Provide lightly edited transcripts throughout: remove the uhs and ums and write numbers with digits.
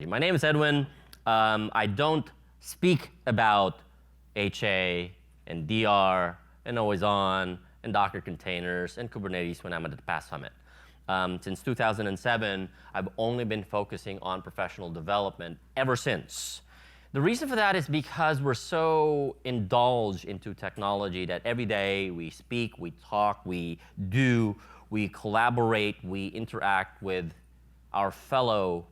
My name is Edwin. I don't speak about HA and DR and always on and Docker containers and Kubernetes when I'm at the PaaS Summit. Since 2007, I've only been focusing on professional development ever since. The reason for that is because we're so indulged into technology that every day we speak, we talk, we do, we collaborate, we interact with our fellow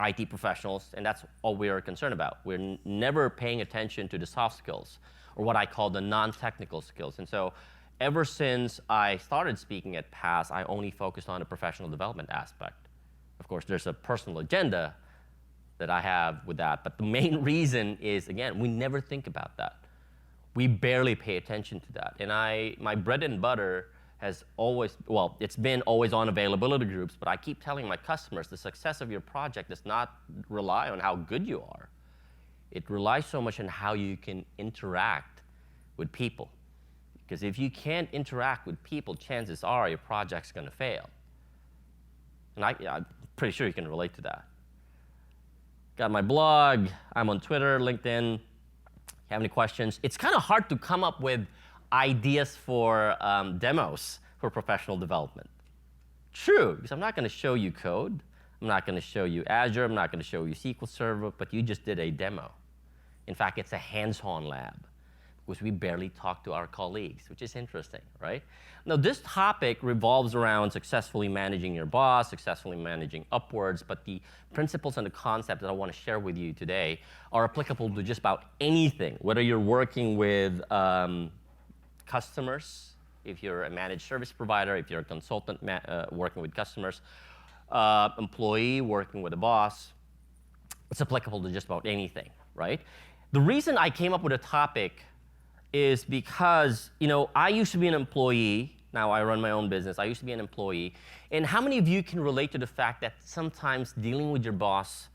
IT professionals, and that's all we are concerned about. We're never paying attention to the soft skills, or what I call the non-technical skills. And so ever since I started speaking at PaaS, I only focused on the professional development aspect. Of course, there's a personal agenda that I have with that, but the main reason is, again, we never think about that. We barely pay attention to that. And my bread and butter has always, well, it's been always on availability groups, but I keep telling my customers the success of your project does not rely on how good you are. It relies so much on how you can interact with people. Because if you can't interact with people, chances are your project's going to fail. And I'm pretty sure you can relate to that. Got my blog, I'm on Twitter, LinkedIn. If you have any questions? It's kind of hard to come up with ideas for demos for professional development. True, because I'm not going to show you code. I'm not going to show you Azure. I'm not going to show you SQL Server, but you just did a demo. In fact, it's a hands-on lab, because we barely talk to our colleagues, which is interesting, right? Now, this topic revolves around successfully managing your boss, successfully managing upwards, but the principles and the concepts that I want to share with you today are applicable to just about anything, whether you're working with customers, if you're a managed service provider, if you're a consultant working with customers, employee working with a boss, it's applicable to just about anything, right? The reason I came up with a topic is because, I used to be an employee. Now I run my own business. I used to be an employee. And how many of you can relate to the fact that sometimes dealing with your boss,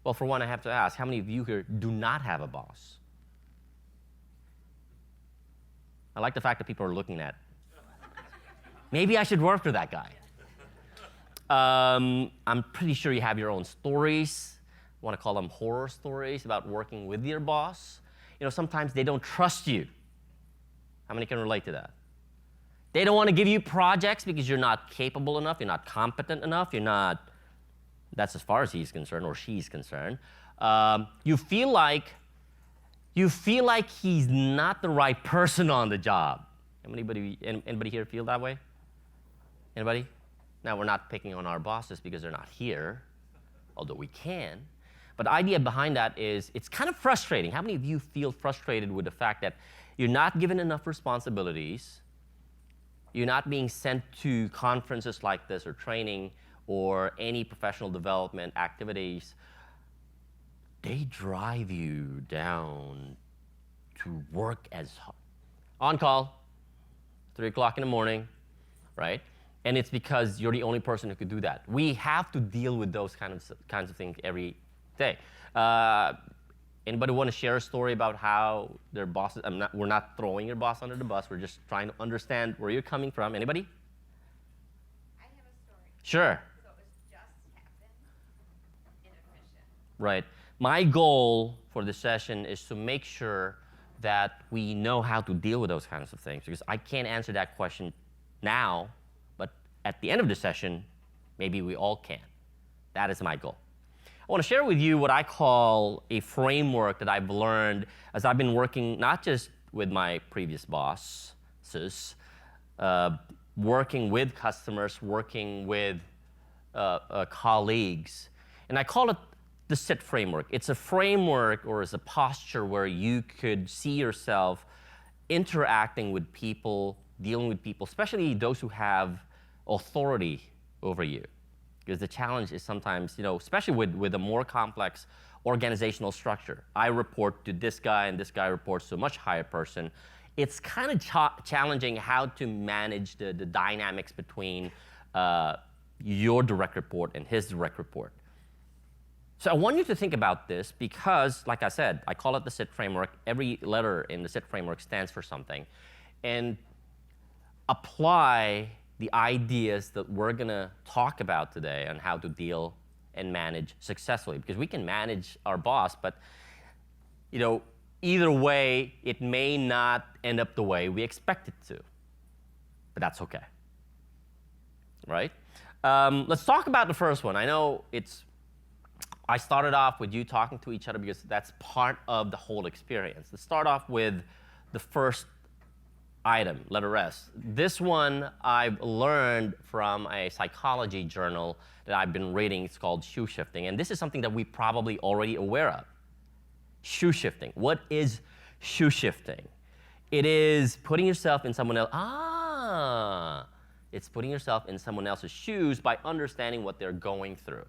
well, for one, I have to ask, how many of you here do not have a boss? I like the fact that people are looking at. Maybe I should work for that guy. I'm pretty sure you have your own stories. I want to call them horror stories about working with your boss. Sometimes they don't trust you. How many can relate to that? They don't want to give you projects because you're not capable enough, you're not competent enough, that's as far as he's concerned or she's concerned. You feel like he's not the right person on the job. Anybody here feel that way? Anybody? Now, we're not picking on our bosses because they're not here, although we can. But the idea behind that is it's kind of frustrating. How many of you feel frustrated with the fact that you're not given enough responsibilities, you're not being sent to conferences like this or training or any professional development activities? They drive you down to work as hard. On call, 3 o'clock in the morning, right? And it's because you're the only person who could do that. We have to deal with those kinds of things every day. Anybody want to share a story about how their bosses, we're not throwing your boss under the bus, we're just trying to understand where you're coming from. Anybody? I have a story. Sure. So it was just happened, inefficient. Right. My goal for this session is to make sure that we know how to deal with those kinds of things, because I can't answer that question now, but at the end of the session, maybe we all can. That is my goal. I want to share with you what I call a framework that I've learned as I've been working not just with my previous bosses, working with customers, working with colleagues, and I call it the S.I.T framework. It's a framework or it's a posture where you could see yourself interacting with people, dealing with people, especially those who have authority over you. Because the challenge is sometimes, especially with a more complex organizational structure. I report to this guy and this guy reports to a much higher person. It's kind of challenging how to manage the dynamics between your direct report and his direct report. So I want you to think about this because, like I said, I call it the S.I.T framework. Every letter in the S.I.T framework stands for something. And apply the ideas that we're going to talk about today on how to deal and manage successfully. Because we can manage our boss, but either way, it may not end up the way we expect it to. But that's okay, right? Let's talk about the first one. I know I started off with you talking to each other because that's part of the whole experience. Let's start off with the first item, letter S. This one I've learned from a psychology journal that I've been reading. It's called shoe shifting. And this is something that we're probably already aware of. Shoe shifting. What is shoe shifting? It is putting yourself in someone else. It's putting yourself in someone else's shoes by understanding what they're going through.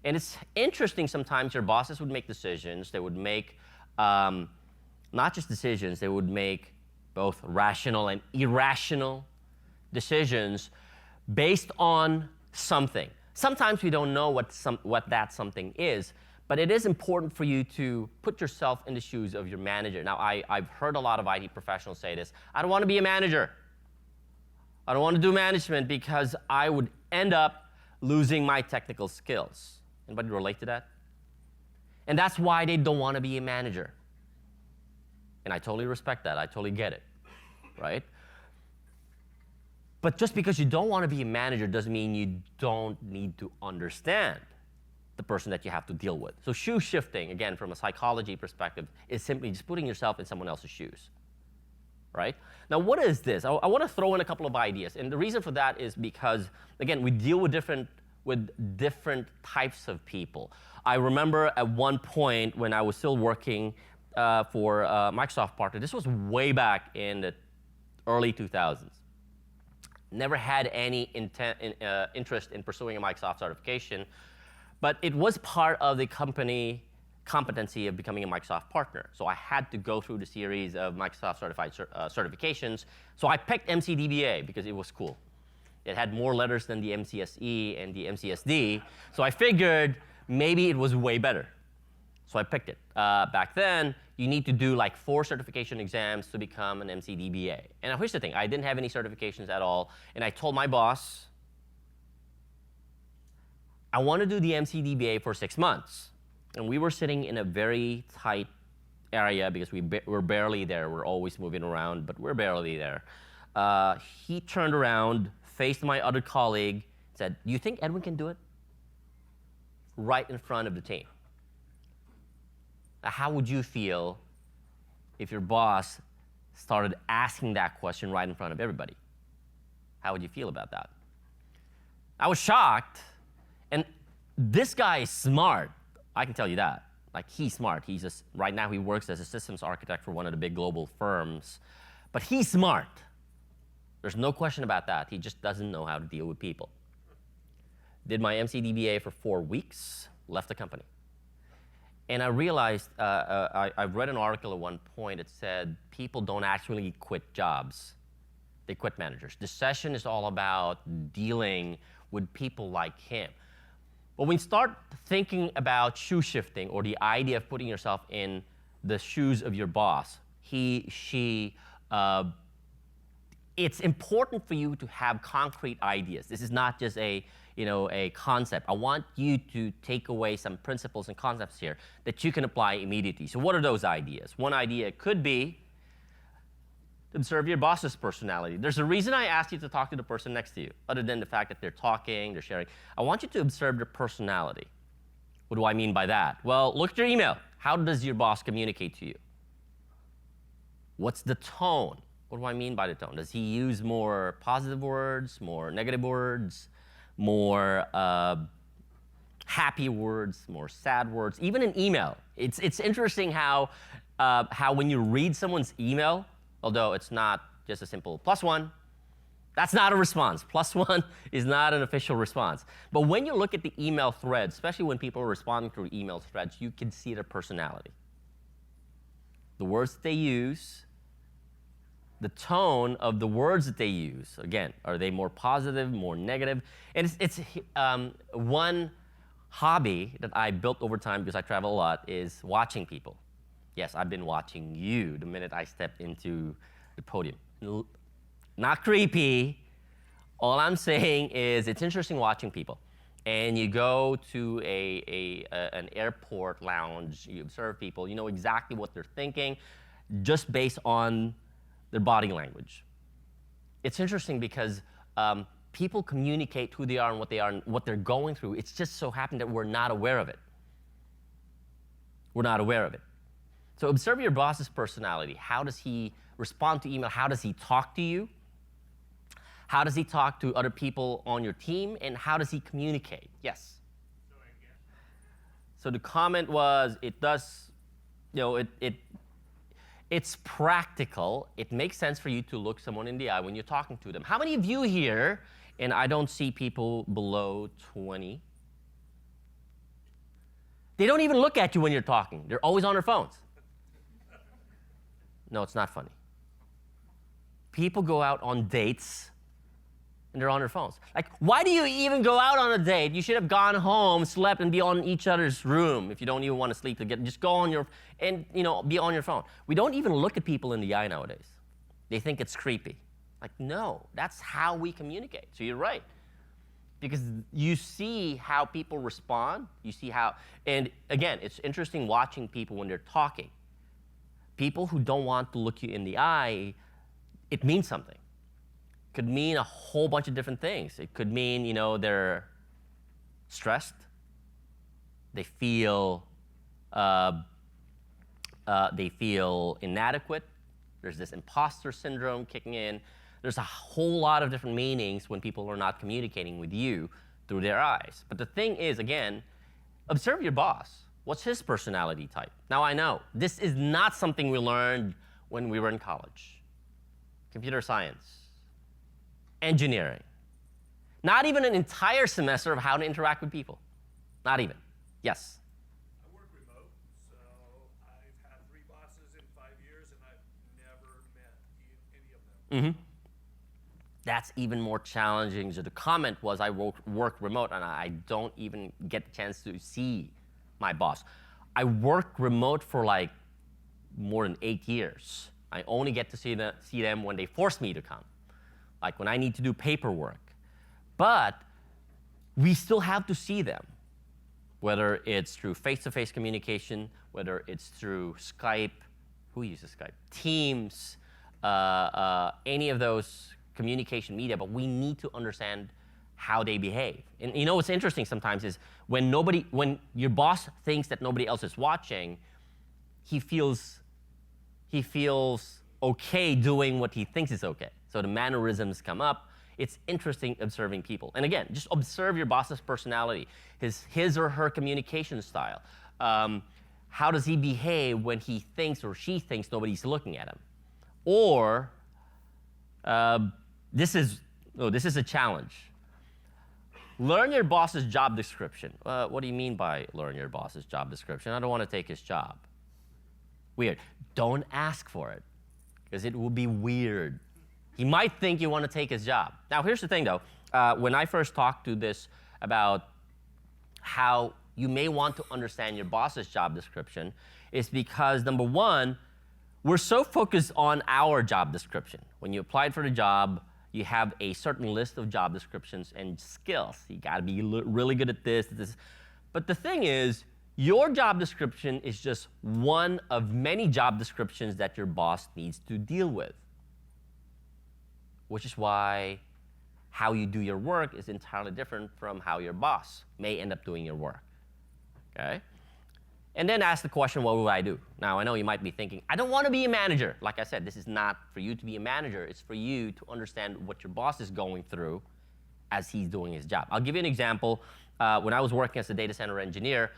And it's interesting, sometimes your bosses would make decisions. They would make not just decisions, they would make both rational and irrational decisions based on something. Sometimes we don't know what that something is, but it is important for you to put yourself in the shoes of your manager. Now, I've heard a lot of IT professionals say this: I don't want to be a manager. I don't want to do management because I would end up losing my technical skills. Anybody relate to that? And that's why they don't want to be a manager. And I totally respect that. I totally get it, right? But just because you don't want to be a manager doesn't mean you don't need to understand the person that you have to deal with. So shoe shifting, again, from a psychology perspective, is simply just putting yourself in someone else's shoes, right? Now, what is this? I want to throw in a couple of ideas. And the reason for that is because, again, we deal with different types of people. I remember at one point when I was still working for Microsoft partner, this was way back in the early 2000s. Never had any interest in pursuing a Microsoft certification, but it was part of the company competency of becoming a Microsoft partner. So I had to go through the series of Microsoft certified certifications. So I picked MCDBA because it was cool. It had more letters than the MCSE and the MCSD. So I figured maybe it was way better. So I picked it. Back then, you need to do like 4 certification exams to become an MCDBA. And here's the thing, I didn't have any certifications at all. And I told my boss, I want to do the MCDBA for 6 months. And we were sitting in a very tight area because we're barely there. We're always moving around, but we're barely there. He turned around, faced my other colleague, said, "Do you think Edwin can do it?" Right in front of the team. Now, how would you feel if your boss started asking that question right in front of everybody? How would you feel about that? I was shocked. And this guy is smart. I can tell you that. Like, he's smart. Right now he works as a systems architect for one of the big global firms. But he's smart. There's no question about that. He just doesn't know how to deal with people. Did my MCDBA for 4 weeks, left the company. And I realized, I read an article at one point that said people don't actually quit jobs. They quit managers. This session is all about dealing with people like him. But when you start thinking about shoe shifting, or the idea of putting yourself in the shoes of your boss, he, she, it's important for you to have concrete ideas. This is not just a concept. I want you to take away some principles and concepts here that you can apply immediately. So what are those ideas? One idea could be to observe your boss's personality. There's a reason I asked you to talk to the person next to you, other than the fact that they're talking, they're sharing. I want you to observe their personality. What do I mean by that? Well, look at your email. How does your boss communicate to you? What's the tone? What do I mean by the tone? Does he use more positive words, more negative words, more happy words, more sad words? Even in email, it's interesting how when you read someone's email, although it's not just a simple +1, that's not a response. +1 is not an official response. But when you look at the email threads, especially when people are responding through email threads, you can see their personality. The words that they use, the tone of the words that they use. Again, are they more positive, more negative? And it's one hobby that I built over time, because I travel a lot, is watching people. Yes, I've been watching you the minute I stepped into the podium. Not creepy. All I'm saying is it's interesting watching people. and you go to an airport lounge, you observe people, you know exactly what they're thinking just based on their body language. It's interesting because people communicate who they are and what they're going through. It's just so happened that we're not aware of it. We're not aware of it. So observe your boss's personality. How does he respond to email? How does he talk to you? How does he talk to other people on your team? And how does he communicate? Yes? So the comment was, it does, you know, it's practical. It makes sense for you to look someone in the eye when you're talking to them. How many of you here, and I don't see people below 20, they don't even look at you when you're talking. They're always on their phones. No, it's not funny. People go out on dates and they're on their phones. Like, why do you even go out on a date? You should have gone home, slept, and be on each other's room if you don't even want to sleep together. Just go on and be on your phone. We don't even look at people in the eye nowadays. They think it's creepy. Like, no, that's how we communicate. So you're right. Because you see how people respond. You see how, and again, it's interesting watching people when they're talking. People who don't want to look you in the eye, it means something. It could mean a whole bunch of different things. It could mean, you know, they're stressed. They feel inadequate. There's this imposter syndrome kicking in. There's a whole lot of different meanings when people are not communicating with you through their eyes. But the thing is, again, observe your boss. What's his personality type? Now, I know this is not something we learned when we were in college. Computer science, engineering. Not even an entire semester of how to interact with people. Not even. Yes? I work remote, so I've had 3 bosses in 5 years, and I've never met any of them. Mm-hmm. That's even more challenging. So the comment was, I work remote, and I don't even get the chance to see my boss. I worked remote for like more than 8 years. I only get to see them when they force me to come, like when I need to do paperwork. But we still have to see them, whether it's through face-to-face communication, whether it's through Skype. Who uses Skype? Teams, any of those communication media, but we need to understand how they behave. And you know what's interesting sometimes is when your boss thinks that nobody else is watching, he feels okay doing what he thinks is okay. So the mannerisms come up. It's interesting observing people. And again, just observe your boss's personality, his or her communication style. How does he behave when he thinks or she thinks nobody's looking at him? Or this is a challenge. Learn your boss's job description. What do you mean by learn your boss's job description? I don't want to take his job. Weird. Don't ask for it, because it will be weird. He might think you want to take his job. Now, here's the thing, though. When I first talked to this about how you may want to understand your boss's job description, is because, number one, we're so focused on our job description. When you applied for the job, you have a certain list of job descriptions and skills. You got to be really good at this. But the thing is, your job description is just one of many job descriptions that your boss needs to deal with, which is why how you do your work is entirely different from how your boss may end up doing your work, okay? And then ask the question, what will I do? Now, I know you might be thinking, I don't want to be a manager. Like I said, this is not for you to be a manager. It's for you to understand what your boss is going through as he's doing his job. I'll give you an example. When I was working as a data center engineer,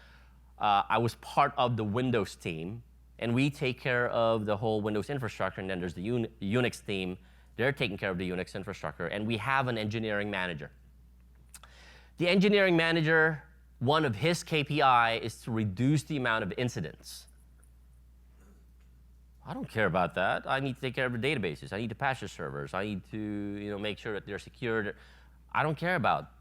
I was part of the Windows team, and we take care of the whole Windows infrastructure, and then there's the Unix team. They're taking care of the Unix infrastructure, and we have an engineering manager. The engineering manager, one of his KPI is to reduce the amount of incidents. I don't care about that. I need to take care of the databases. I need to patch the servers. I need to make sure that they're secured. I don't care about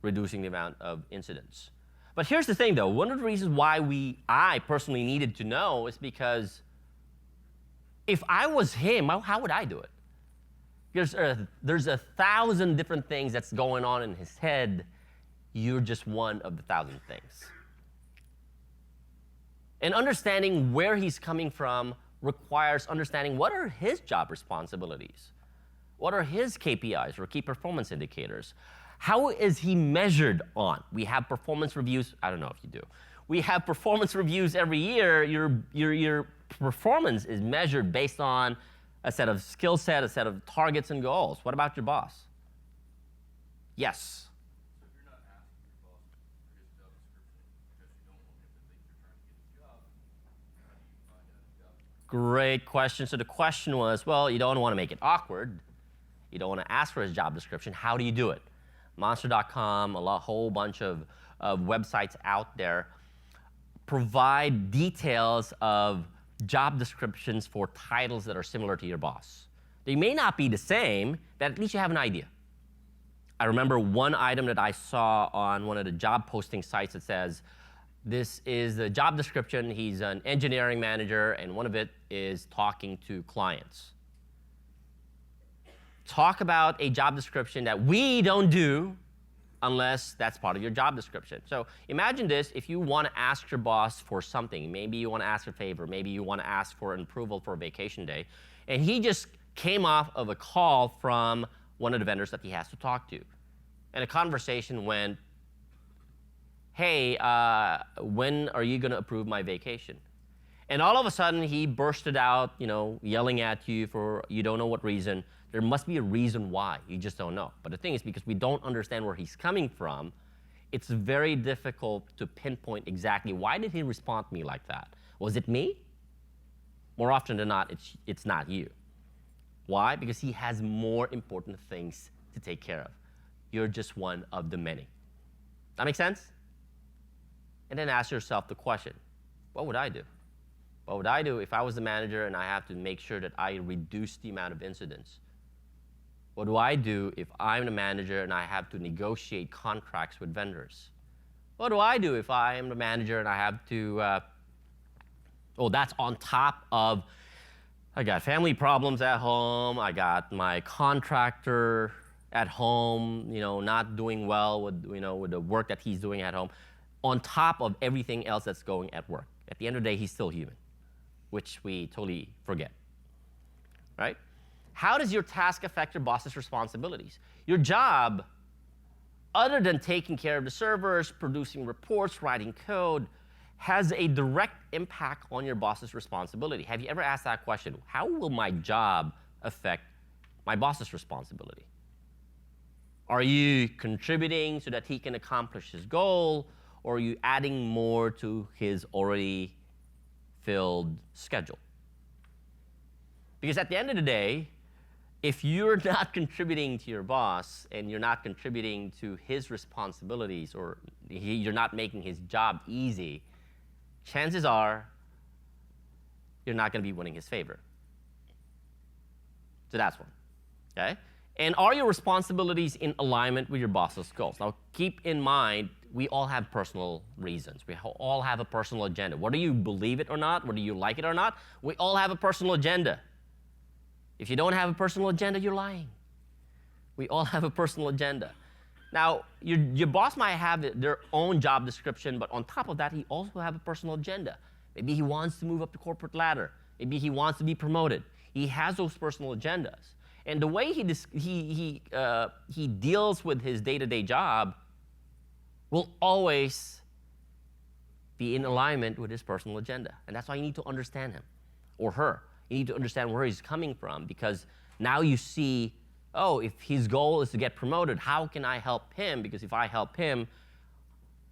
reducing the amount of incidents. But here's the thing, though. One of the reasons why I personally needed to know is because if I was him, how would I do it? There's 1,000 different things that's going on in his head, You're just one of the 1,000 things. And understanding where he's coming from requires understanding what are his job responsibilities. What are his KPIs or key performance indicators? How is he measured on? We have performance reviews. I don't know if you do. We have performance reviews every year. Your performance is measured based on a set of skill set, a set of targets and goals. What about your boss? Yes. So if you're not asking your boss for his job description because you don't want him to think you're trying to get a job, how do you find out a job description? Great question. So the question was, well, you don't want to make it awkward. You don't want to ask for his job description. How do you do it? Monster.com, whole bunch of websites out there provide details of job descriptions for titles that are similar to your boss. They may not be the same, but at least you have an idea. I remember one item that I saw on one of the job posting sites that says, this is the job description. He's an engineering manager, and one of it is talking to clients. Talk about a job description that we don't do unless that's part of your job description. So imagine this, if you want to ask your boss for something, maybe you want to ask a favor, maybe you want to ask for an approval for a vacation day, and he just came off of a call from one of the vendors that he has to talk to. And a conversation went, hey, when are you going to approve my vacation? And all of a sudden, he bursted out, yelling at you for you don't know what reason. There must be a reason why. You just don't know. But the thing is, because we don't understand where he's coming from, it's very difficult to pinpoint exactly why did he respond to me like that. Was it me? More often than not, it's not you. Why? Because he has more important things to take care of. You're just one of the many. That make sense? And then ask yourself the question, what would I do? What would I do if I was the manager and I have to make sure that I reduce the amount of incidents? What do I do if I'm the manager and I have to negotiate contracts with vendors? What do I do if I am the manager and I have to, that's on top of, I got family problems at home, I got my contractor at home, not doing well with the work that he's doing at home, on top of everything else that's going at work. At the end of the day, he's still human, which we totally forget, right? How does your task affect your boss's responsibilities? Your job, other than taking care of the servers, producing reports, writing code, has a direct impact on your boss's responsibility. Have you ever asked that question? How will my job affect my boss's responsibility? Are you contributing so that he can accomplish his goal, or are you adding more to his already filled schedule? Because at the end of the day, if you're not contributing to your boss and you're not contributing to his responsibilities, or you're not making his job easy, chances are you're not going to be winning his favor. So that's one, okay? And are your responsibilities in alignment with your boss's goals? Now, keep in mind, we all have personal reasons. We all have a personal agenda. Whether you believe it or not, whether you like it or not, we all have a personal agenda. If you don't have a personal agenda, you're lying. We all have a personal agenda. Now, your boss might have their own job description, but on top of that, he also has a personal agenda. Maybe he wants to move up the corporate ladder. Maybe he wants to be promoted. He has those personal agendas. And the way he deals with his day-to-day job will always be in alignment with his personal agenda. And that's why you need to understand him or her. You need to understand where he's coming from, because now you see, if his goal is to get promoted, how can I help him? Because if I help him,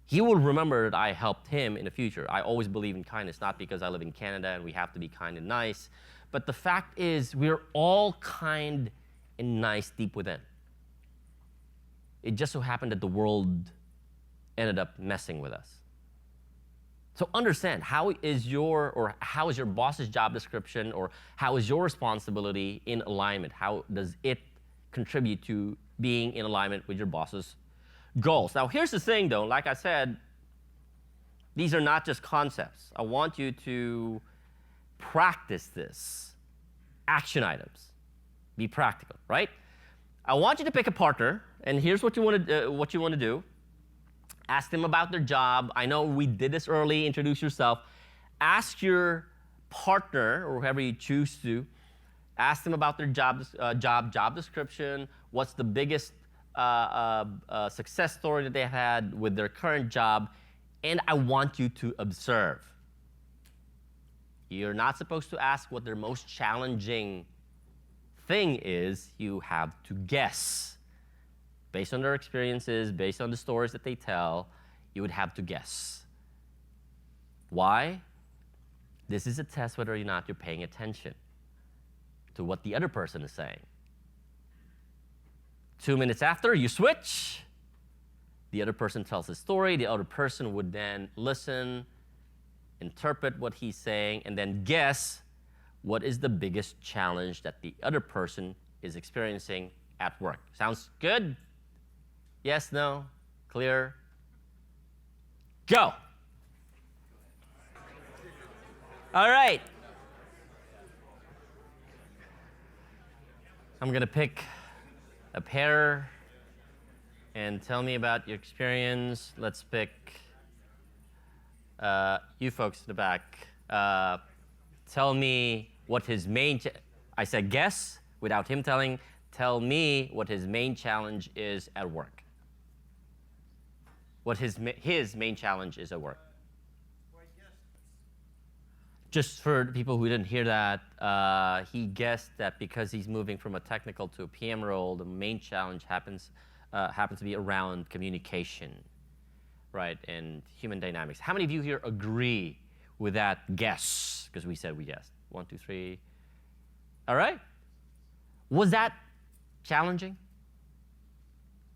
he will remember that I helped him in the future. I always believe in kindness, not because I live in Canada and we have to be kind and nice, but the fact is we're all kind and nice deep within. It just so happened that the world ended up messing with us. So understand, how is your boss's job description, or how is your responsibility in alignment? How does it contribute to being in alignment with your boss's goals? Now, here's the thing, though. Like I said, these are not just concepts. I want you to practice this. Action items. Be practical, right? I want you to pick a partner, and here's what you want to do. Ask them about their job. I know we did this early, introduce yourself. Ask your partner, or whoever you choose to, ask them about their job description. What's the biggest success story that they had with their current job? And I want you to observe. You're not supposed to ask what their most challenging thing is. You have to guess. Based on their experiences, based on the stories that they tell, you would have to guess. Why? This is a test whether or not you're paying attention to what the other person is saying. 2 minutes after, you switch. The other person tells his story. The other person would then listen, interpret what he's saying, and then guess what is the biggest challenge that the other person is experiencing at work. Sounds good? Yes, no, clear? Go. All right. I'm going to pick a pair and tell me about your experience. Let's pick you folks in the back. Tell me what his main, I said guess without him telling. Tell me what his main challenge is at work. What his main challenge is at work. Just for people who didn't hear that, he guessed that because he's moving from a technical to a PM role, the main challenge happens to be around communication, right, and human dynamics. How many of you here agree with that guess? Because we said we guessed. 1, 2, 3. All right. Was that challenging?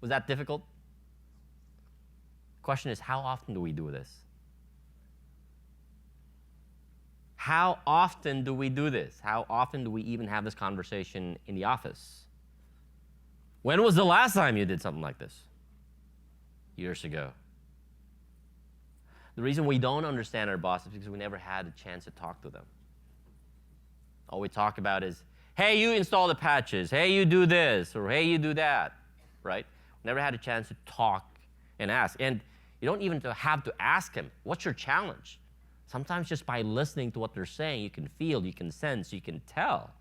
Was that difficult? Question is, how often do we do this? How often do we do this? How often do we even have this conversation in the office? When was the last time you did something like this? Years ago. The reason we don't understand our boss is because we never had a chance to talk to them. All we talk about is, hey, you install the patches. Hey, you do this. Or hey, you do that. Right? We never had a chance to talk and ask. And you don't even have to ask him, what's your challenge? Sometimes just by listening to what they're saying, you can feel, you can sense, you can tell.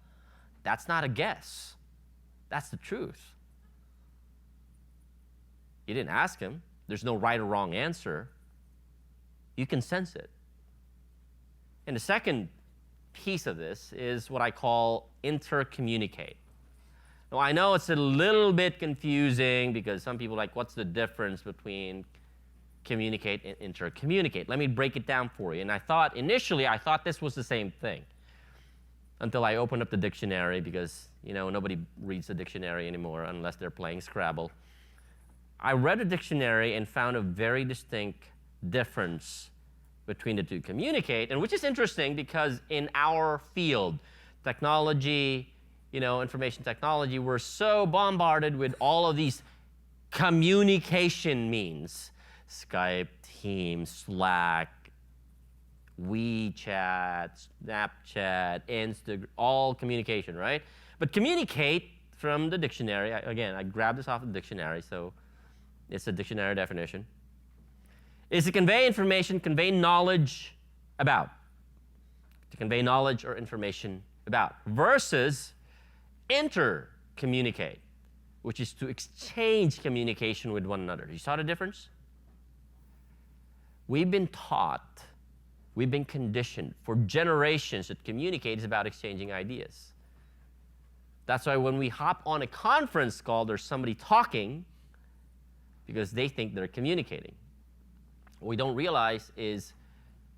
That's not a guess. That's the truth. You didn't ask him. There's no right or wrong answer. You can sense it. And the second piece of this is what I call intercommunicate. Now, I know it's a little bit confusing because some people are like, what's the difference between communicate and intercommunicate? Let me break it down for you. And initially I thought this was the same thing until I opened up the dictionary because, nobody reads the dictionary anymore unless they're playing Scrabble. I read the dictionary and found a very distinct difference between the two. Communicate, and which is interesting because in our field, technology, information technology, we're so bombarded with all of these communication means. Skype, Teams, Slack, WeChat, Snapchat, Instagram, all communication, right? But communicate from the dictionary, I grabbed this off the dictionary, so it's a dictionary definition, is to convey information, convey knowledge about. To convey knowledge or information about. Versus intercommunicate, which is to exchange communication with one another. You saw the difference? We've been taught, we've been conditioned for generations that communicate is about exchanging ideas. That's why when we hop on a conference call, there's somebody talking because they think they're communicating. What we don't realize is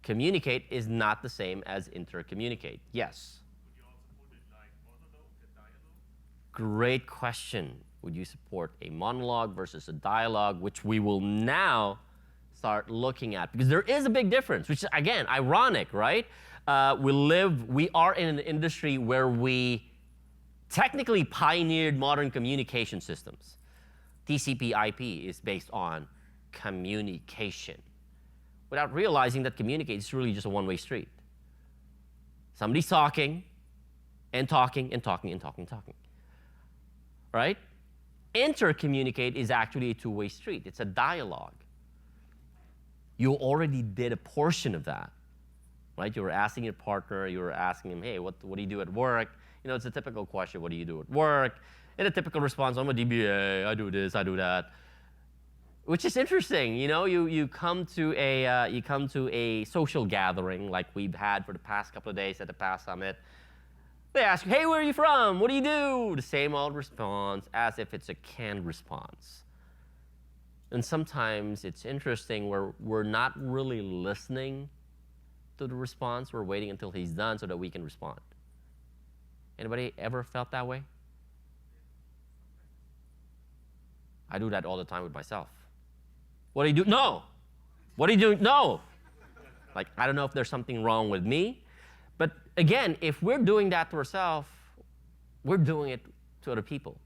communicate is not the same as intercommunicate. Yes? Would you all support it like monologue and dialogue? Great question. Would you support a monologue versus a dialogue, which we will now start looking at? Because there is a big difference, which is, again, ironic, right? We are in an industry where we technically pioneered modern communication systems. TCP/IP is based on communication, without realizing that communicate is really just a one-way street. Somebody's talking and talking and talking and talking and talking, right? Intercommunicate is actually a two-way street. It's a dialogue. You already did a portion of that, right? You were asking your partner, you were asking him, hey, what do you do at work? You know, it's a typical question, what do you do at work? And a typical response, I'm a DBA, I do this, I do that. Which is interesting, you know, you come to a social gathering like we've had for the past couple of days at the past summit. They ask you, hey, where are you from? What do you do? The same old response, as if it's a canned response. And sometimes it's interesting where we're not really listening to the response. We're waiting until he's done so that we can respond. Anybody ever felt that way? I do that all the time with myself. What do you do? No. What are you doing? No. Like, I don't know if there's something wrong with me. But again, if we're doing that to ourselves, we're doing it to other people.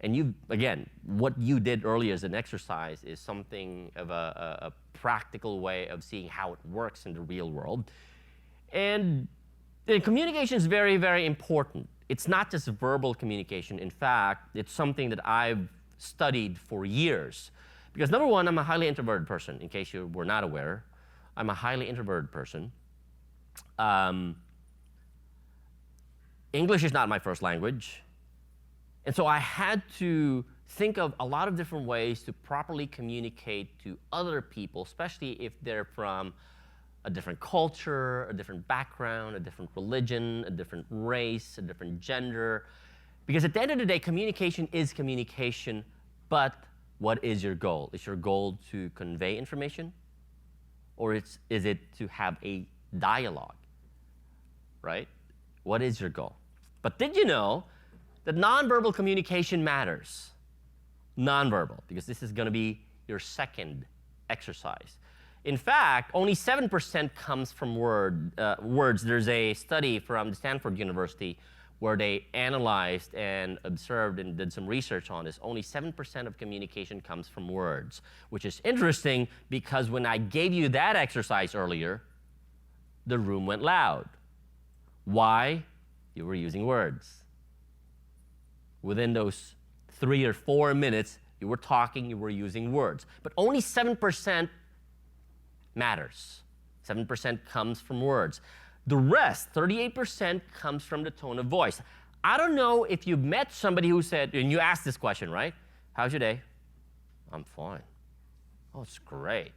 And again, what you did earlier as an exercise is something of a practical way of seeing how it works in the real world. And the communication is very, very important. It's not just verbal communication. In fact, it's something that I've studied for years. Because number one, I'm a highly introverted person, in case you were not aware. I'm a highly introverted person. English is not my first language. And so I had to think of a lot of different ways to properly communicate to other people, especially if they're from a different culture, a different background, a different religion, a different race, a different gender. Because at the end of the day, communication is communication, but what is your goal? Is your goal to convey information? Or is it to have a dialogue, right? What is your goal? But did you know that nonverbal communication matters? Nonverbal, because this is going to be your second exercise. In fact, only 7% comes from words. There's a study from Stanford University where they analyzed and observed and did some research on this. Only 7% of communication comes from words, which is interesting because when I gave you that exercise earlier, the room went loud. Why? You were using words. Within those 3 or 4 minutes, you were talking, you were using words. But only 7% matters. 7% comes from words. The rest, 38%, comes from the tone of voice. I don't know if you've met somebody who said, and you asked this question, right? How's your day? I'm fine. Oh, it's great.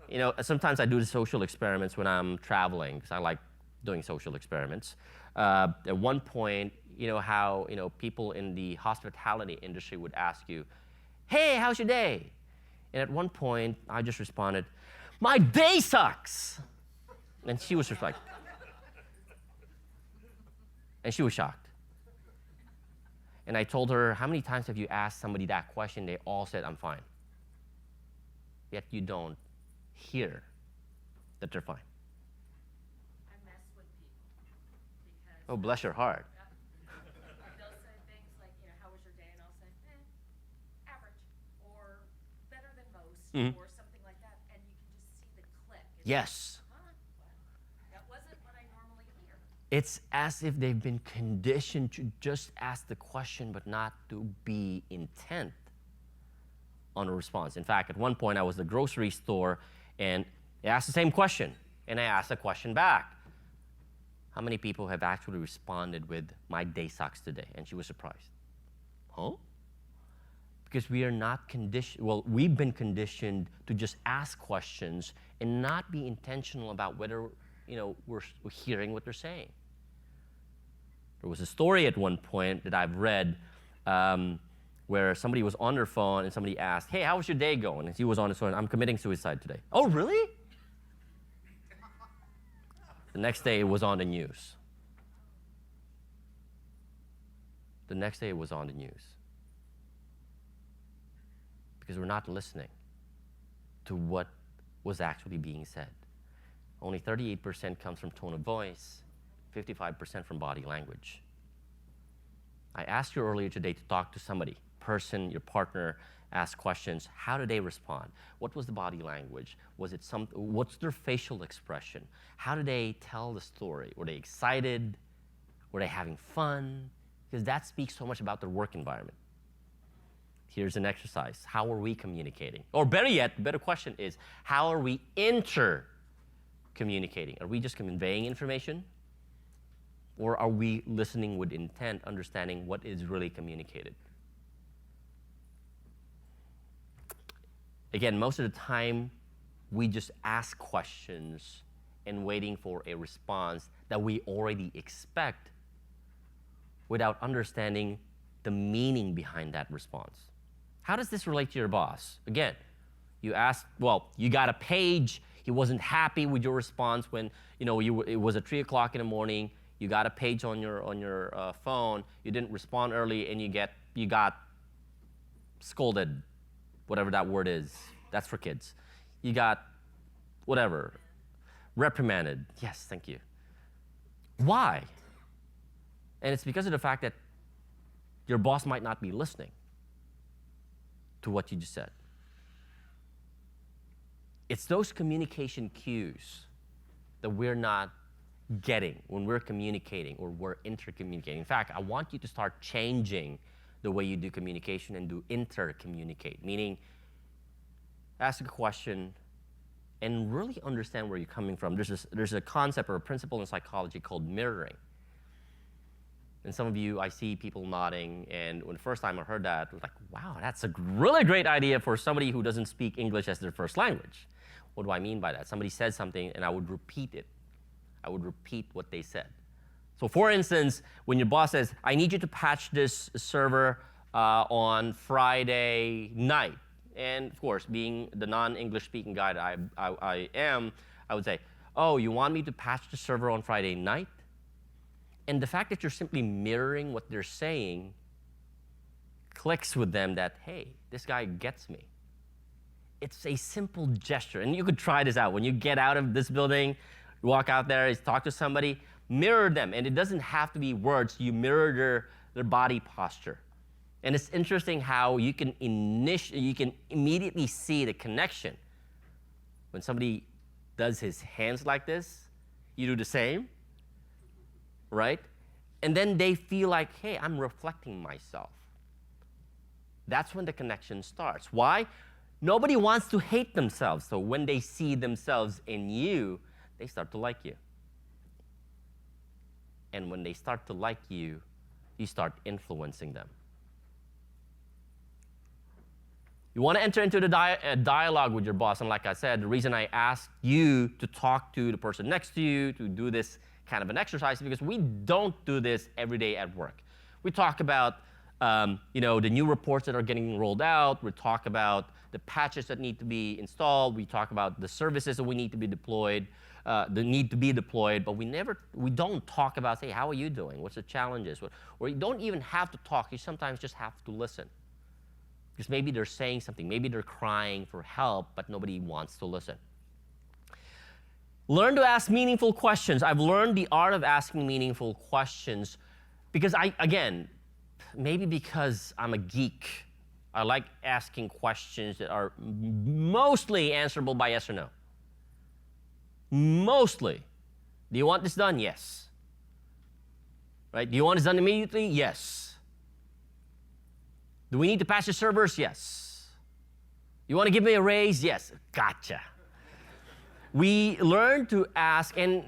You know, sometimes I do the social experiments when I'm traveling, because I like doing social experiments. At one point, you know how people in the hospitality industry would ask you, hey, how's your day? And at one point, I just responded, my day sucks. And she was just like, and she was shocked. And I told her, how many times have you asked somebody that question? They all said, I'm fine. Yet you don't hear that they're fine. I mess with people because Oh, bless your heart. they'll say things like, how was your day? And I'll say, average, or better than most, or something like that. And you can just see the click. It's Yes. like, huh? Well, that wasn't what I normally hear. It's as if they've been conditioned to just ask the question, but not to be intent on a response. In fact, at one point, I was at the grocery store, and they asked the same question, and I asked a question back. How many people have actually responded with, my day sucks today? And she was surprised. Huh? Because we are not conditioned, well, we've been conditioned to just ask questions and not be intentional about whether we're hearing what they're saying. There was a story at one point that I've read where somebody was on their phone and somebody asked, hey, how was your day going? And he was on his phone, I'm committing suicide today. Oh, really? The next day it was on the news. The next day it was on the news. Because we're not listening to what was actually being said. Only 38% comes from tone of voice, 55% from body language. I asked you earlier today to talk to somebody, person, your partner, ask questions. How did they respond? What was the body language? What's their facial expression? How did they tell the story? Were they excited? Were they having fun? Because that speaks so much about their work environment. Here's an exercise. How are we communicating? Or better yet, the better question is, how are we inter-communicating? Are we just conveying information? Or are we listening with intent, understanding what is really communicated? Again, most of the time, we just ask questions and waiting for a response that we already expect without understanding the meaning behind that response. How does this relate to your boss? Again, you asked, well, you got a page. He wasn't happy with your response when it was at 3 o'clock in the morning. You got a page on your phone. You didn't respond early, and you got scolded, whatever that word is. That's for kids. You got whatever, reprimanded. Yes, thank you. Why? And it's because of the fact that your boss might not be listening to what you just said. It's those communication cues that we're not getting when we're communicating or we're intercommunicating. In fact, I want you to start changing the way you do communication and do intercommunicate, meaning ask a question and really understand where you're coming from. There's a concept or a principle in psychology called mirroring. And some of you, I see people nodding, and when the first time I heard that, I was like, wow, that's a really great idea for somebody who doesn't speak English as their first language. What do I mean by that? Somebody said something, and I would repeat it. I would repeat what they said. So for instance, when your boss says, I need you to patch this server on Friday night, and of course, being the non-English speaking guy that I am, I would say, oh, you want me to patch the server on Friday night? And the fact that you're simply mirroring what they're saying clicks with them that, hey, this guy gets me. It's a simple gesture, and you could try this out. When you get out of this building, you walk out there, you talk to somebody, mirror them. And it doesn't have to be words. You mirror their body posture. And it's interesting how you can immediately see the connection. When somebody does his hands like this, you do the same, right? And then they feel like, hey, I'm reflecting myself. That's when the connection starts. Why? Nobody wants to hate themselves. So when they see themselves in you, they start to like you. And when they start to like you, you start influencing them. You want to enter into the dialogue with your boss. And like I said, the reason I asked you to talk to the person next to you, to do this kind of an exercise, because we don't do this every day at work. We talk about the new reports that are getting rolled out. We talk about the patches that need to be installed. We talk about the services that we need to be deployed, but we don't talk about, hey, how are you doing? What's the challenges? Or you don't even have to talk. You sometimes just have to listen. Because maybe they're saying something. Maybe they're crying for help, but nobody wants to listen. Learn to ask meaningful questions. I've learned the art of asking meaningful questions because maybe because I'm a geek, I like asking questions that are mostly answerable by yes or no. Mostly. Do you want this done? Yes. Right? Do you want this done immediately? Yes. Do we need to patch the servers? Yes. You want to give me a raise? Yes. Gotcha. We learn to ask, and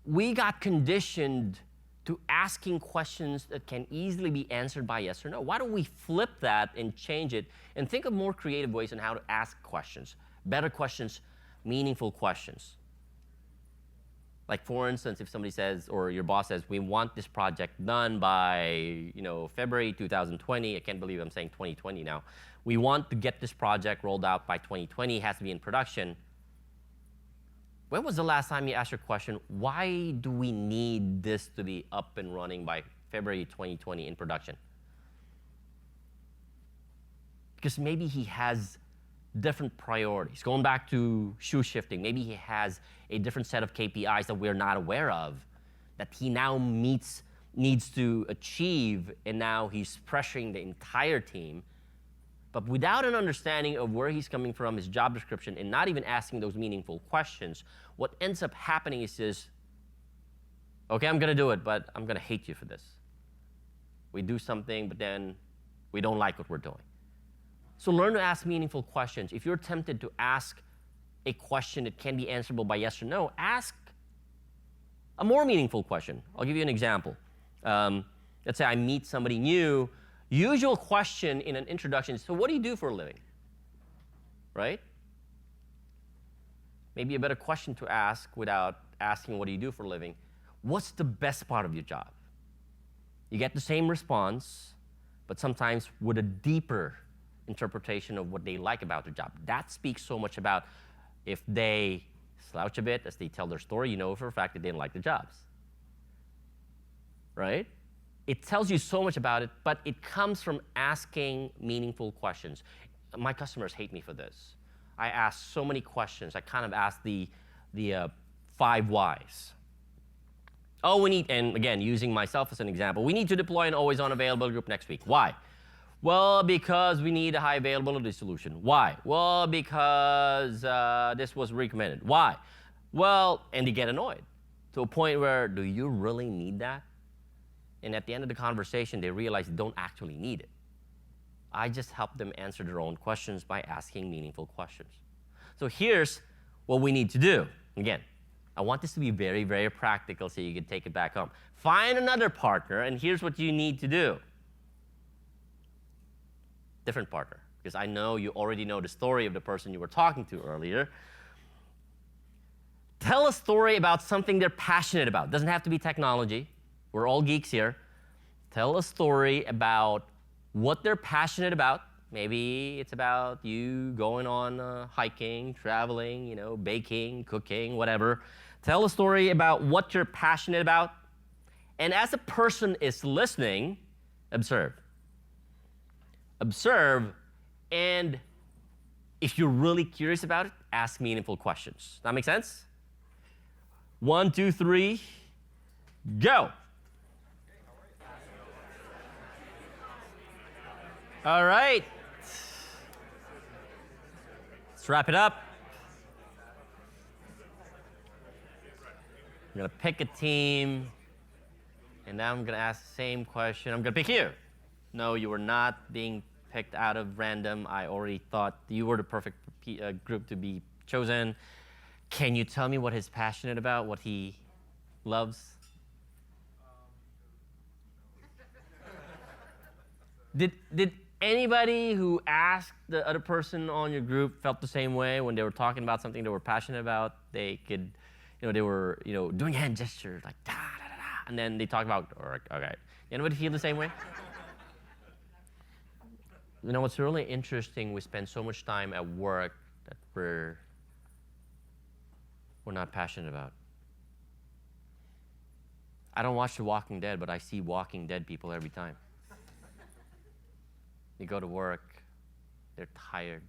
we got conditioned to asking questions that can easily be answered by yes or no. Why don't we flip that and change it and think of more creative ways on how to ask questions, better questions, meaningful questions. Like for instance, if somebody says, or your boss says, we want this project done by February 2020. I can't believe I'm saying 2020 now. We want to get this project rolled out by 2020. It has to be in production. When was the last time you asked your question, why do we need this to be up and running by February 2020 in production? Because maybe he has different priorities. Going back to shoe shifting, maybe he has a different set of KPIs that we're not aware of, that he now needs to achieve, and now he's pressuring the entire team. But without an understanding of where he's coming from, his job description, and not even asking those meaningful questions, what ends up happening is this, okay, I'm going to do it, but I'm going to hate you for this. We do something, but then We don't like what we're doing. So learn to ask meaningful questions. If you're tempted to ask a question that can be answerable by yes or no, ask a more meaningful question. I'll give you an example. Let's say I meet somebody new. Usual question in an introduction is, so what do you do for a living? Right? Maybe a better question to ask without asking what do you do for a living. What's the best part of your job? You get the same response, but sometimes with a deeper interpretation of what they like about their job. That speaks so much about if they slouch a bit as they tell their story, you know for a fact that they didn't like the jobs. Right? It tells you so much about it, but it comes from asking meaningful questions. My customers hate me for this. I ask so many questions. I kind of ask the 5 whys. Oh, we need, and again, using myself as an example, we need to deploy an always-on availability group next week. Why? Well, because we need a high availability solution. Why? Well, because this was recommended. Why? Well, and they get annoyed to a point where, do you really need that? And at the end of the conversation, they realize they don't actually need it. I just help them answer their own questions by asking meaningful questions. So here's what we need to do. Again, I want this to be very, very practical so you can take it back home. Find another partner, and here's what you need to do. Different partner, because I know you already know the story of the person you were talking to earlier. Tell a story about something they're passionate about. Doesn't have to be technology. We're all geeks here. Tell a story about what they're passionate about. Maybe it's about you going on hiking, traveling, you know, baking, cooking, whatever. Tell a story about what you're passionate about. And as a person is listening, observe. Observe, and if you're really curious about it, ask meaningful questions. That make sense? 1, 2, 3, go. All right. Let's wrap it up. I'm going to pick a team, and now I'm going to ask the same question. I'm going to pick you. No, you were not being picked out of random. I already thought you were the perfect group to be chosen. Can you tell me what he's passionate about, what he loves? Did anybody who asked the other person on your group felt the same way when they were talking about something they were passionate about? They could, they were, doing hand gestures like da da da da, and then they talk about, okay. Anybody feel the same way? What's really interesting, we spend so much time at work that we're not passionate about. I don't watch The Walking Dead, but I see Walking Dead people every time. You go to work, they're tired.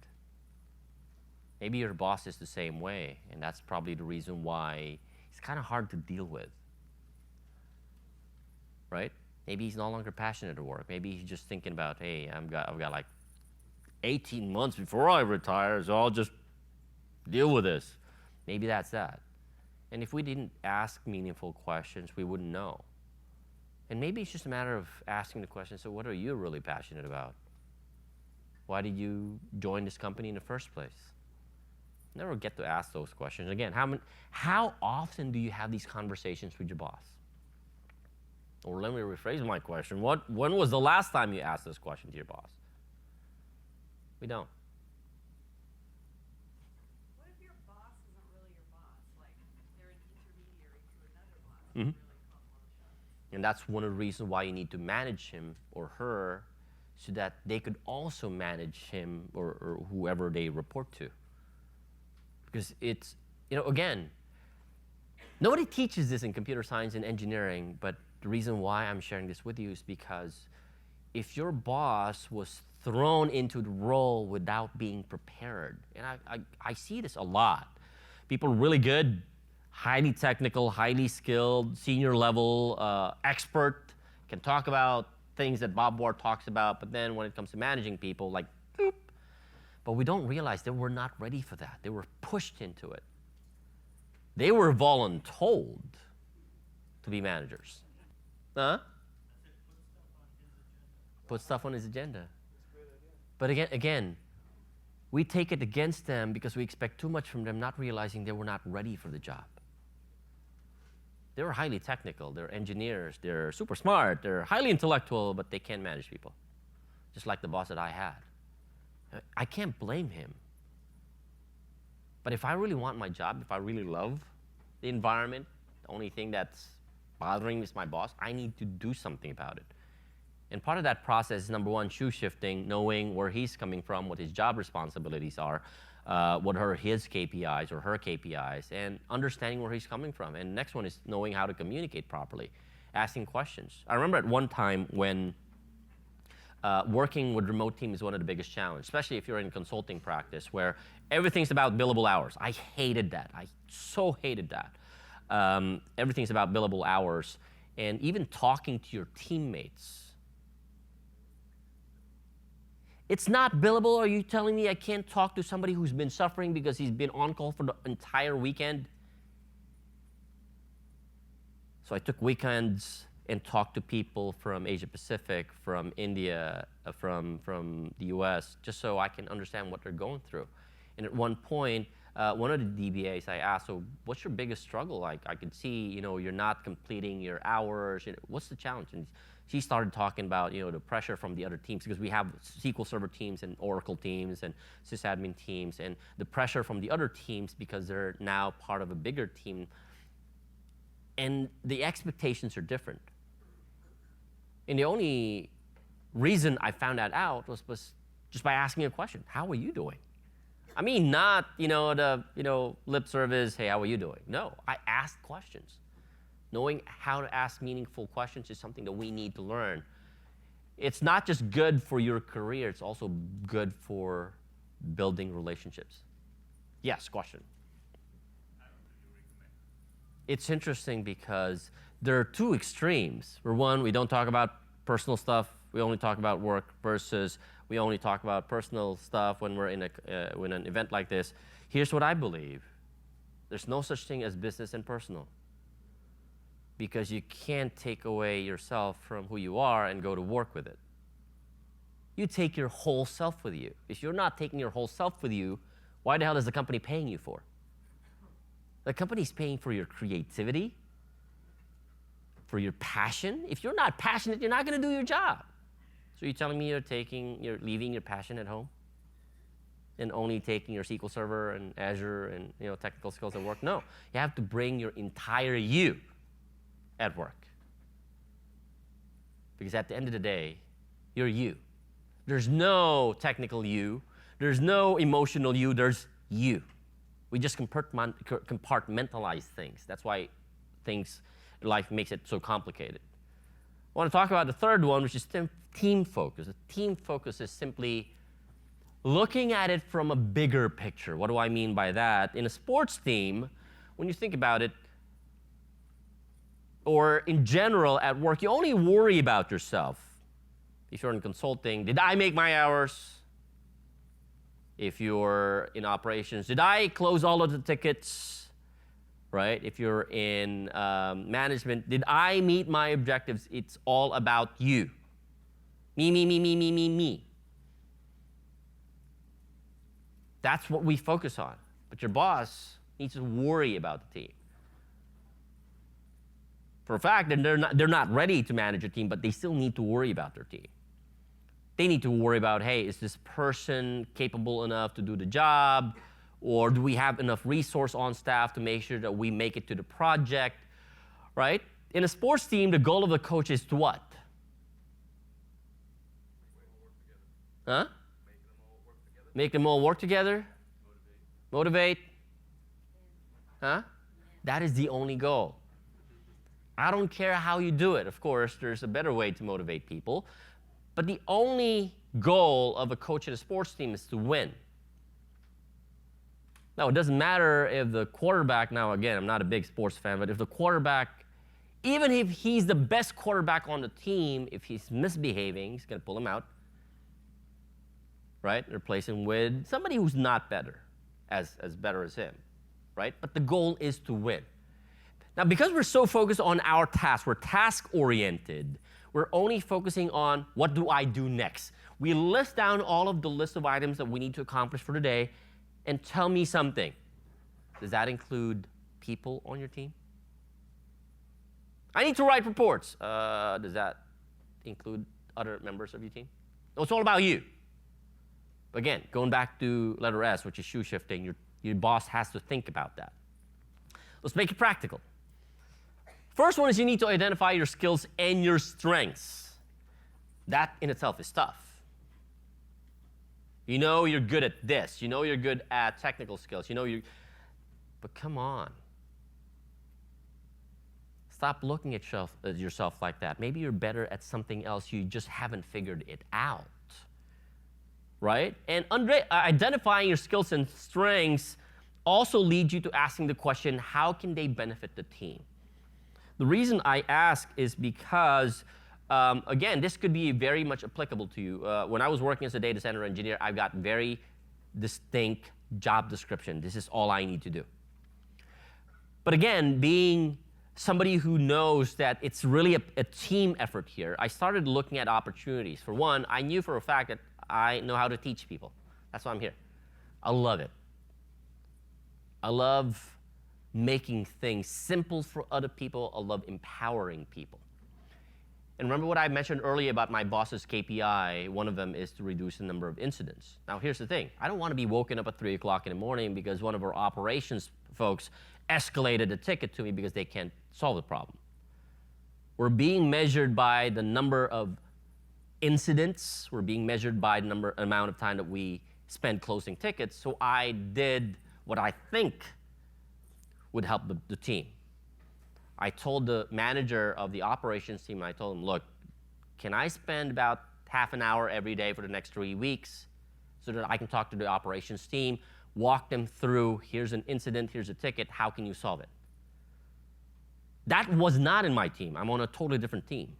Maybe your boss is the same way, and that's probably the reason why it's kind of hard to deal with. Right? Maybe he's no longer passionate at work. Maybe he's just thinking about, hey, I've got like 18 months before I retire, so I'll just deal with this. Maybe that's that. And if we didn't ask meaningful questions, we wouldn't know. And maybe it's just a matter of asking the question, so what are you really passionate about? Why did you join this company in the first place? Never get to ask those questions. Again, how often do you have these conversations with your boss? Or let me rephrase my question. When was the last time you asked this question to your boss? We don't. What if your boss isn't really your boss? Like, they're an intermediary to another boss who Mhm. really calls all the shots? And that's one of the reasons why you need to manage him or her so that they could also manage him or whoever they report to. Because it's, again, nobody teaches this in computer science and engineering, but the reason why I'm sharing this with you is because if your boss was thrown into the role without being prepared, and I see this a lot. People really good, highly technical, highly skilled, senior level, expert, can talk about things that Bob Ward talks about, but then when it comes to managing people, like, boop. But we don't realize they were not ready for that. They were pushed into it. They were voluntold to be managers. Huh? put stuff on his agenda. But again, we take it against them because we expect too much from them, not realizing they were not ready for the job. They were highly technical. They're engineers. They're super smart. They're highly intellectual, but they can't manage people. Just like the boss that I had. I can't blame him. But if I really want my job, if I really love the environment, the only thing that's bothering me is my boss, I need to do something about it. And part of that process is, number one, shoe shifting, knowing where he's coming from, what his job responsibilities are, what are his KPIs or her KPIs, and understanding where he's coming from. And the next one is knowing how to communicate properly, asking questions. I remember at one time when working with remote teams is one of the biggest challenges, especially if you're in consulting practice where everything's about billable hours. I hated that. I so hated that. Everything's about billable hours. And even talking to your teammates. It's not billable. Are you telling me I can't talk to somebody who's been suffering because he's been on call for the entire weekend? So I took weekends and talked to people from Asia Pacific, from India, from the US, just so I can understand what they're going through. And at one point, one of the DBAs, I asked, so what's your biggest struggle? Like, I could see, you're not completing your hours. What's the challenge? And she started talking about, the pressure from the other teams, because we have SQL Server teams and Oracle teams and sysadmin teams, and the pressure from the other teams because they're now part of a bigger team. And the expectations are different. And the only reason I found that out was just by asking a question. How are you doing? I mean, not, the lip service, hey, how are you doing? No, I asked questions. Knowing how to ask meaningful questions is something that we need to learn. It's not just good for your career, it's also good for building relationships. Yes, question. It's interesting because there are two extremes. For one, we don't talk about personal stuff, we only talk about work, versus we only talk about personal stuff when we're in an event like this. Here's what I believe. There's no such thing as business and personal. Because you can't take away yourself from who you are and go to work with it. You take your whole self with you. If you're not taking your whole self with you, why the hell is the company paying you for? The company's paying for your creativity, for your passion. If you're not passionate, you're not going to do your job. So you're telling me you're leaving your passion at home and only taking your SQL Server and Azure and technical skills at work? No, you have to bring your entire you at work. Because at the end of the day, you're you. There's no technical you. There's no emotional you. There's you. We just compartmentalize things. That's why life makes it so complicated. I want to talk about the third one, which is team focus. The team focus is simply looking at it from a bigger picture. What do I mean by that? In a sports team, when you think about it, or in general at work, you only worry about yourself. If you're in consulting, did I make my hours? If you're in operations, did I close all of the tickets? Right? If you're in management, did I meet my objectives? It's all about you. Me, me, me, me, me, me, me. That's what we focus on. But your boss needs to worry about the team. For a fact, they're not ready to manage a team, but they still need to worry about their team. They need to worry about, hey, is this person capable enough to do the job? Or do we have enough resource on staff to make sure that we make it to the project, right? In a sports team, the goal of the coach is to what? Huh? Make them all work together? Motivate? Huh? That is the only goal. I don't care how you do it. Of course, there's a better way to motivate people. But the only goal of a coach in a sports team is to win. Now, it doesn't matter if the quarterback, now again, I'm not a big sports fan, but if the quarterback, even if he's the best quarterback on the team, if he's misbehaving, he's going to pull him out, right? Replace him with somebody who's not better, as better as him, right? But the goal is to win. Now, because we're so focused on our task, we're task-oriented, we're only focusing on what do I do next. We list down all of the list of items that we need to accomplish for today, and tell me something. Does that include people on your team? I need to write reports. Does that include other members of your team? No, it's all about you. Again, going back to letter S, which is shoe shifting, your boss has to think about that. Let's make it practical. First one is you need to identify your skills and your strengths. That in itself is tough. You know you're good at this. You know you're good at technical skills. But come on. Stop looking at yourself like that. Maybe you're better at something else. You just haven't figured it out. Right? And identifying your skills and strengths also leads you to asking the question, how can they benefit the team? The reason I ask is because, again, this could be very much applicable to you. When I was working as a data center engineer, I've got very distinct job description. This is all I need to do. But again, being somebody who knows that it's really a team effort here, I started looking at opportunities. For one, I knew for a fact that I know how to teach people. That's why I'm here. I love it. I love making things simple for other people. I love empowering people. And remember what I mentioned earlier about my boss's KPI? One of them is to reduce the number of incidents. Now, here's the thing. I don't want to be woken up at 3 o'clock in the morning because one of our operations folks escalated a ticket to me because they can't solve the problem. We're being measured by the number of incidents. We're being measured by the amount of time that we spend closing tickets. So I did what I think would help the team. I told the manager of the operations team, I told him, look, can I spend about half an hour every day for the next 3 weeks so that I can talk to the operations team, walk them through, here's an incident, here's a ticket, how can you solve it? That was not in my team. I'm on a totally different team.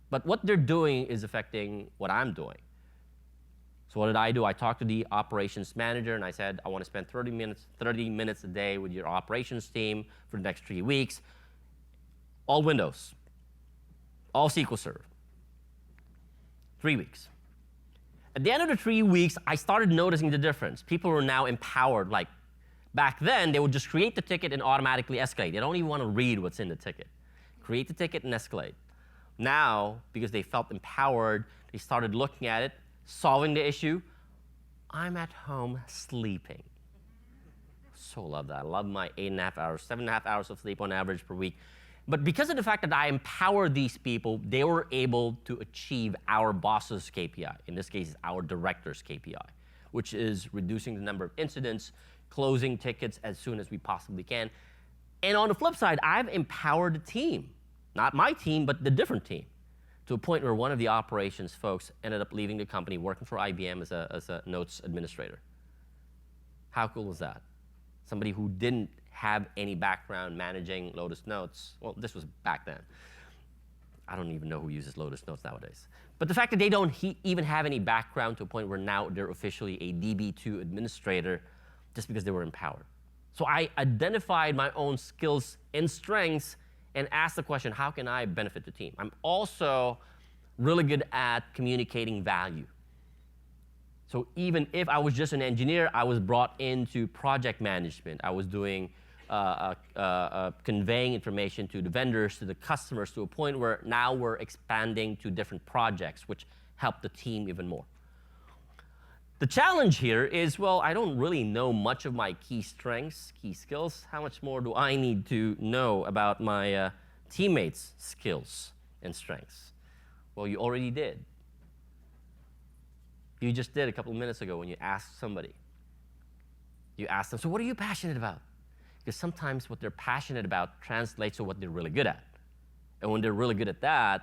But what they're doing is affecting what I'm doing. So what did I do? I talked to the operations manager and I said, I want to spend 30 minutes a day with your operations team for the next 3 weeks. All Windows, all SQL Server. 3 weeks. At the end of the 3 weeks, I started noticing the difference. People were now empowered. Like back then, they would just create the ticket and automatically escalate. They don't even want to read what's in the ticket. Create the ticket and escalate. Now, because they felt empowered, they started looking at it, solving the issue. I'm at home sleeping. So love that. I love my 8.5 hours, 7.5 hours of sleep on average per week. But because of the fact that I empowered these people, they were able to achieve our boss's KPI. In this case, our director's KPI, which is reducing the number of incidents, closing tickets as soon as we possibly can. And on the flip side, I've empowered the team. Not my team, but the different team, to a point where one of the operations folks ended up leaving the company, working for IBM as a notes administrator. How cool was that? Somebody who didn't have any background managing Lotus Notes. Well, this was back then. I don't even know who uses Lotus Notes nowadays. But the fact that they don't even have any background to a point where now they're officially a DB2 administrator just because they were empowered. So I identified my own skills and strengths and asked the question, how can I benefit the team? I'm also really good at communicating value. So even if I was just an engineer, I was brought into project management. I was doing conveying information to the vendors, to the customers, to a point where now we're expanding to different projects, which help the team even more. The challenge here is, well, I don't really know much of my key strengths, key skills. How much more do I need to know about my teammates' skills and strengths? Well, you already did. You just did a couple of minutes ago when you asked somebody. You asked them, so what are you passionate about? Because sometimes what they're passionate about translates to what they're really good at. And when they're really good at that,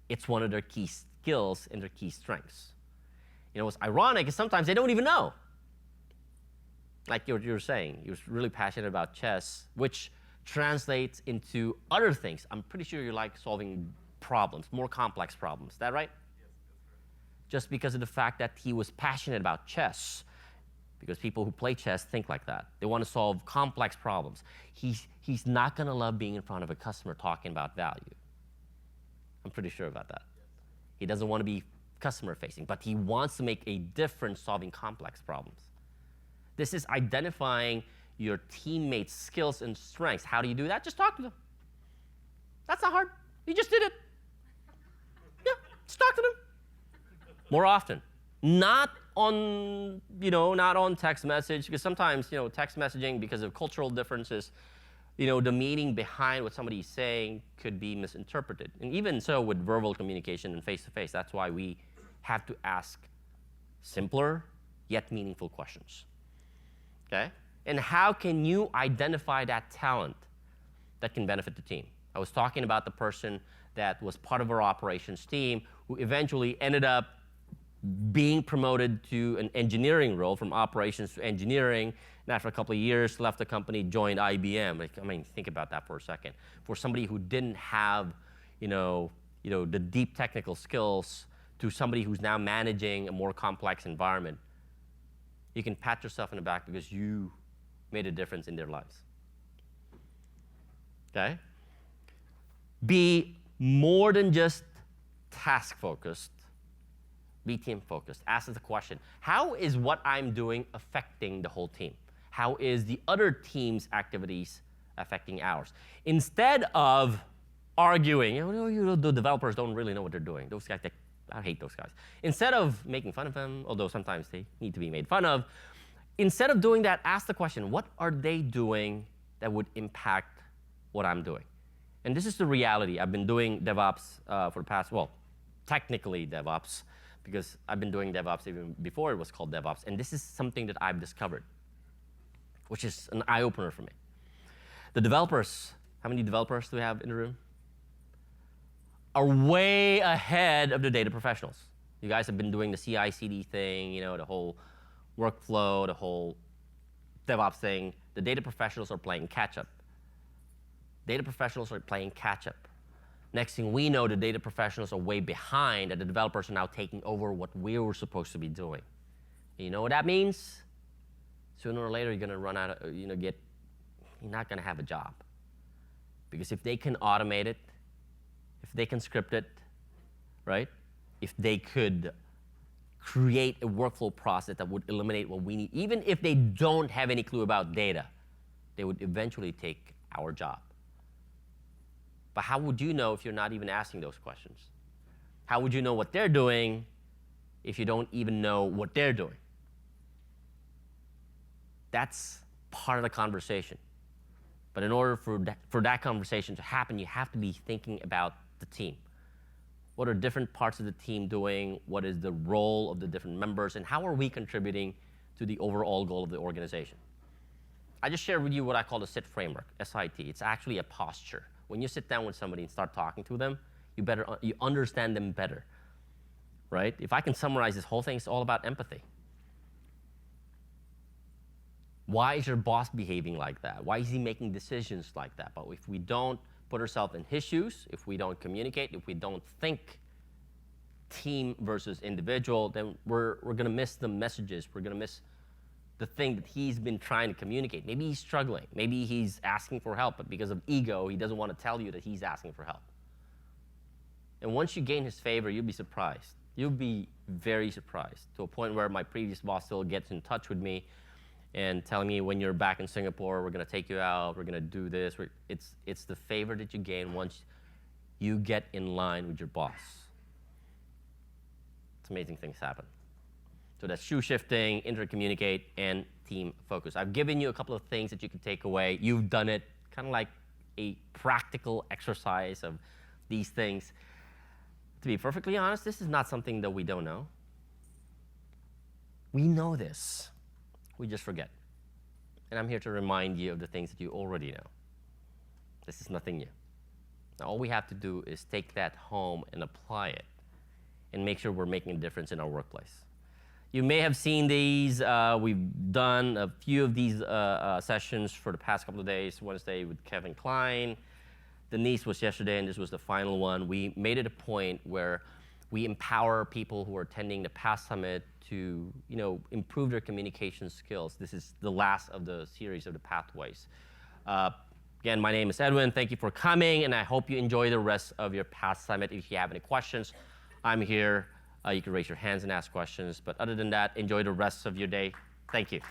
it's one of their key skills and their key strengths. You know, what's ironic is sometimes they don't even know. Like you were saying, you're really passionate about chess, which translates into other things. I'm pretty sure you like solving problems, more complex problems. Is that right? Yes, that's correct. Just because of the fact that he was passionate about chess, because people who play chess think like that. They want to solve complex problems. He's not going to love being in front of a customer talking about value. I'm pretty sure about that. He doesn't want to be customer facing, but he wants to make a difference solving complex problems. This is identifying your teammates' skills and strengths. How do you do that? Just talk to them. That's not hard. You just did it. Yeah, just talk to them. More often. Not on, not on text message, because sometimes, text messaging, because of cultural differences, the meaning behind what somebody is saying could be misinterpreted. And even so with verbal communication and face-to-face, that's why we have to ask simpler yet meaningful questions. Okay? And how can you identify that talent that can benefit the team? I was talking about the person that was part of our operations team who eventually ended up being promoted to an engineering role from operations to engineering, and after a couple of years left the company, joined IBM. Think about that for a second. For somebody who didn't have, the deep technical skills to somebody who's now managing a more complex environment, you can pat yourself in the back because you made a difference in their lives. Okay? Be more than just task-focused. Be team-focused. Ask the question, how is what I'm doing affecting the whole team? How is the other team's activities affecting ours? Instead of arguing, the developers don't really know what they're doing. Those guys, I hate those guys. Instead of making fun of them, although sometimes they need to be made fun of, instead of doing that, ask the question, what are they doing that would impact what I'm doing? And this is the reality. I've been doing DevOps for the past, technically DevOps, because I've been doing DevOps even before it was called DevOps. And this is something that I've discovered, which is an eye-opener for me. The developers, how many developers do we have in the room? Are way ahead of the data professionals. You guys have been doing the CI/CD thing, the whole workflow, the whole DevOps thing. The data professionals are playing catch-up. Data professionals are playing catch-up. Next thing we know, the data professionals are way behind, and the developers are now taking over what we were supposed to be doing. And you know what that means? Sooner or later, you're going to run out of, you're not going to have a job. Because if they can automate it, if they can script it, right? If they could create a workflow process that would eliminate what we need, even if they don't have any clue about data, they would eventually take our job. But how would you know if you're not even asking those questions? How would you know what they're doing if you don't even know what they're doing? That's part of the conversation. But in order for that conversation to happen, you have to be thinking about the team. What are different parts of the team doing? What is the role of the different members? And how are we contributing to the overall goal of the organization? I just shared with you what I call the S.I.T framework, S-I.T. It's actually a posture. When you sit down with somebody and start talking to them, you understand them better, right? If I can summarize this whole thing, it's all about empathy. Why is your boss behaving like that? Why is he making decisions like that? But if we don't put ourselves in his shoes, if we don't communicate, if we don't think team versus individual, then we're going to miss the messages. We're going to miss the thing that he's been trying to communicate. Maybe he's struggling. Maybe he's asking for help, but because of ego, he doesn't want to tell you that he's asking for help. And once you gain his favor, you'll be surprised. You'll be very surprised, to a point where my previous boss still gets in touch with me and telling me, when you're back in Singapore, we're going to take you out, we're going to do this. It's the favor that you gain once you get in line with your boss. It's amazing things happen. So that's shoe shifting, intercommunicate, and team focus. I've given you a couple of things that you can take away. You've done it, kind of like a practical exercise of these things. To be perfectly honest, this is not something that we don't know. We know this. We just forget. And I'm here to remind you of the things that you already know. This is nothing new. Now, all we have to do is take that home and apply it and make sure we're making a difference in our workplace. You may have seen these. We've done a few of these sessions for the past couple of days. Wednesday with Kevin Klein. Denise was yesterday, and this was the final one. We made it a point where we empower people who are attending the past summit to improve their communication skills. This is the last of the series of the pathways. Again, my name is Edwin. Thank you for coming, and I hope you enjoy the rest of your past summit. If you have any questions, I'm here. You can raise your hands and ask questions. But other than that, enjoy the rest of your day. Thank you.